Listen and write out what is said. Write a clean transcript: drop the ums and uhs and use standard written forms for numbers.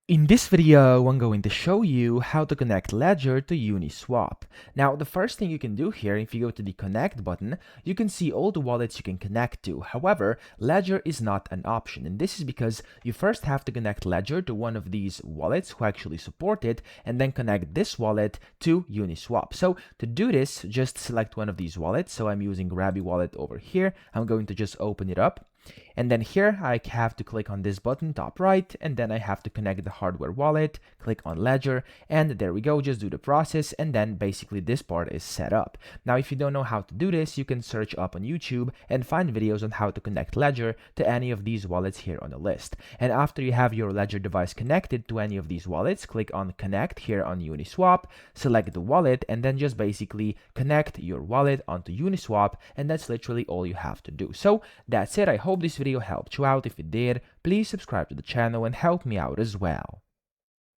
In this video, I'm going to show you how to connect Ledger to Uniswap. Now, the first thing you can do here, if you go to the connect button, you can see all the wallets you can connect to. However, Ledger is not an option, and this is because you first have to connect Ledger to one of these wallets who actually support it, and then connect this wallet to Uniswap. So to do this, just select one of these wallets. So I'm using Grabby wallet over here. I'm going to just open it up. And then here I have to click on this button top right, and then I have to connect the hardware wallet, click on Ledger, and there we go, just do the process, and then basically this part is set up. Now if you don't know how to do this, you can search up on YouTube and find videos on how to connect Ledger to any of these wallets here on the list. And after you have your Ledger device connected to any of these wallets, click on connect here on Uniswap, select the wallet, and then just basically connect your wallet onto Uniswap, and that's literally all you have to do. So that's it. I hope this video helped you out. If it did, please subscribe to the channel and help me out as well.